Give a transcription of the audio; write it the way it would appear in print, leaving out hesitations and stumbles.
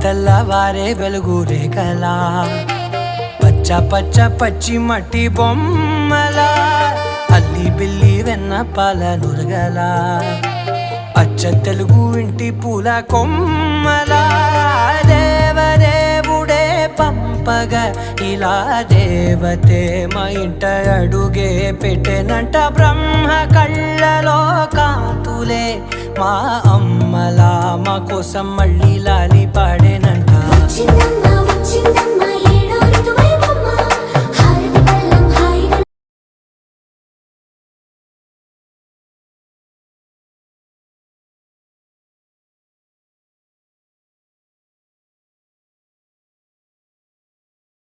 తెల్లవారే వెలుగు రేఖలా పచ్చ పచ్చ పచ్చి మట్టి బొమ్మలా అల్లి బిల్లి వెన్న పాల నురగలా అచ్చ తెలుగు ఇంటి పూల కొమ్మలా దేవదేవుడే పంపగా ఇలా దేవతే మా ఇంట అడుగే పెట్టెనంట బ్రహ్మ కళ్ళలో కాంతులే మా అమ్మలా మా కోసం మళ్ళీ లాలి పాడేనంట.